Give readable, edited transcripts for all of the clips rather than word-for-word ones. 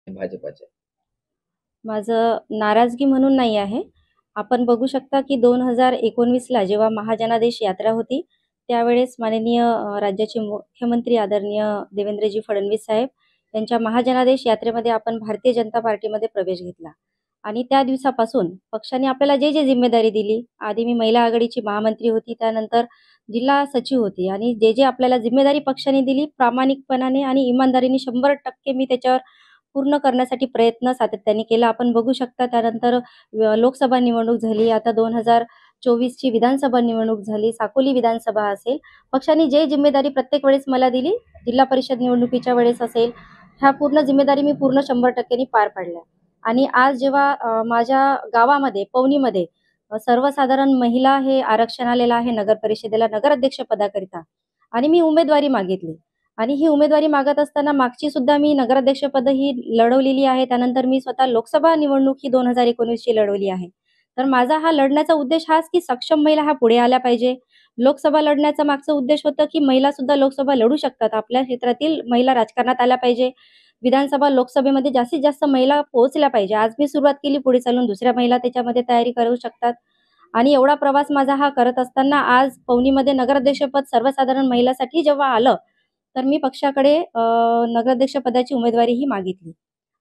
भाजपाच्या? माझं नाराजगी म्हणून नाही आहे. आपण बघू शकता की 2019ला जेव्हा महाजनादेश यात्रा होती, त्यावेळेस माननीय राज्याचे मुख्यमंत्री आदरणीय देवेंद्रजी फडणवीस साहेब यांच्या महाजनादेश यात्रेमध्ये आपण भारतीय जनता पार्टीमध्ये प्रवेश घेतला. आणि त्या दिवसापासून पक्षाने आपल्याला जे जिम्मेदारी दिली, आधी मी महिला आघाडीची महामंत्री होती, त्यानंतर जिल्हा सचिव होती आणि जे आपल्याला जिम्मेदारी पक्षाने दिली, प्रामाणिकपणाने आणि इमानदारीने 100% मी त्याच्यावर पूर्ण करण्यासाठी प्रयत्न सातत्याने केला. आपण बघू शकता त्यानंतर लोकसभा निवडणूक झाली. आता 2024ची विधानसभा निवडणूक झाली. साकोली विधानसभा असेल. पक्षाने जे जिम्मेदारी प्रत्येक वेळेस मला दिली, जिल्हा परिषद निवडणुकीच्या वेळेस असेल, ह्या पूर्ण जिम्मेदारी मी पूर्ण 100% पार पाडल्या. आणि आज जेव्हा माझ्या गावामध्ये, पवनीमध्ये सर्वसाधारण महिला हे आरक्षण आलेलं आहे नगर परिषदेला नगराध्यक्ष पदाकरिता आणि मी उमेदवारी मागितली. आणि ही उमेदवारी मागत असताना मागची सुद्धा मी नगराध्यक्षपद ही लढवलेली आहे. त्यानंतर मी स्वतः लोकसभा निवडणूक ही 2019ची लढवली आहे. तर माझा हा लढण्याचा उद्देश हाच की सक्षम महिला हा पुढे आल्या पाहिजे. लोकसभा लढण्याचा मागचा उद्देश होता की महिला सुद्धा लोकसभा लढू शकतात. आपल्या क्षेत्रातील महिला राजकारणात आल्या पाहिजे. विधानसभा, लोकसभेमध्ये जास्तीत जास्त महिला पोहोचल्या पाहिजे. आज मी सुरुवात केली, पुढे चालून दुसऱ्या महिला त्याच्यामध्ये तयारी करू शकतात. आणि एवढा प्रवास माझा हा करत असताना आज पवनीमध्ये नगराध्यक्षपद सर्वसाधारण महिलासाठी जेव्हा आलं, तर मी पक्षाकडे नगराध्यक्ष पदाची उमेदवारी ही मागितली.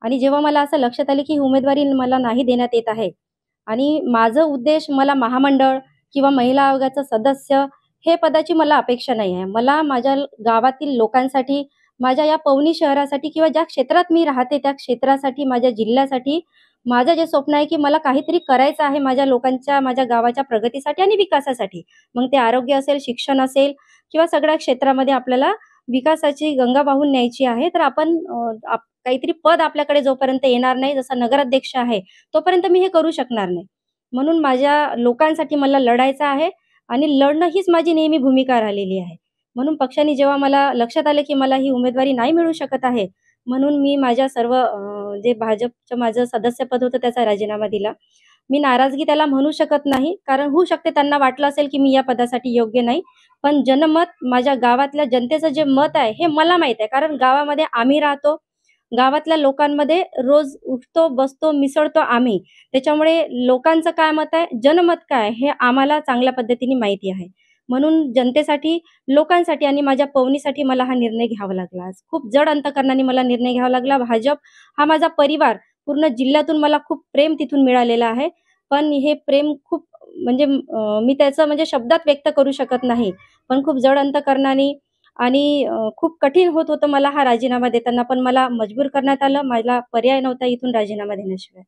आणि जेव्हा मला असं लक्षात आलं की ही उमेदवारी मला नाही देण्यात येत आहे आणि माझं उद्देश मला महामंडळ किंवा महिला आयोगाचं सदस्य हे पदाची मला अपेक्षा नाही आहे. मला माझ्या गावातील लोकांसाठी, माझ्या या पवनी शहरासाठी किंवा ज्या क्षेत्रात मी राहते त्या क्षेत्रासाठी, माझ्या जिल्ह्यासाठी माझं जे स्वप्न आहे की मला काहीतरी करायचं आहे माझ्या लोकांच्या, माझ्या गावाच्या प्रगतीसाठी आणि विकासासाठी. मग ते आरोग्य असेल, शिक्षण असेल किंवा सगळ्या क्षेत्रामध्ये आपल्याला विकासाची गंगा वाहून न्यायची आहे. तर आपण काहीतरी पद आपल्याकडे जोपर्यंत येणार नाही, जसा नगराध्यक्ष आहे, तोपर्यंत मी हे करू शकणार नाही. म्हणून माझ्या लोकांसाठी मला लढायचं आहे आणि लढणं हीच माझी नेहमी भूमिका राहिलेली आहे. म्हणून पक्षाने जेव्हा मला लक्षात आलं की मला ही उमेदवारी नाही मिळू शकत आहे, म्हणून मी माझ्या सर्व जे भाजपचं माझं सदस्यपद होतं त्याचा राजीनामा दिला. मी नाराजगी त्याला म्हणू शकत नाही, कारण होऊ शकते त्यांना वाटलं असेल की मी या पदासाठी योग्य नाही. पण जनमत, माझ्या गावातल्या जनतेचं जे मत आहे हे मला माहित आहे. कारण गावामध्ये आम्ही राहतो. गावातल्या लोकांमध्ये रोज उठतो, बसतो, मिसळतो आम्ही. त्याच्यामुळे लोकांचं काय मत आहे, जनमत काय आहे, हे आम्हाला चांगल्या पद्धतीने माहिती आहे. म्हणून जनतेसाठी, लोकांसाठी आणि माझ्या पवनीसाठी मला हा निर्णय घ्यावा लागला. आज खूप जड अंतकरणाने मला निर्णय घ्यावा लागला. भाजप हा माझा परिवार, पूर्ण जिल्ह्यातून मला खूप प्रेम तिथून मिळालेलं आहे. पण हे प्रेम खूप म्हणजे मी त्याचं म्हणजे शब्दात व्यक्त करू शकत नाही. पण खूप जड अंतकरणाने आणि खूप कठीण होत होतं मला हा राजीनामा देताना, पण मला मजबूर करण्यात आलं. मला पर्याय नव्हता इथून राजीनामा देण्याशिवाय.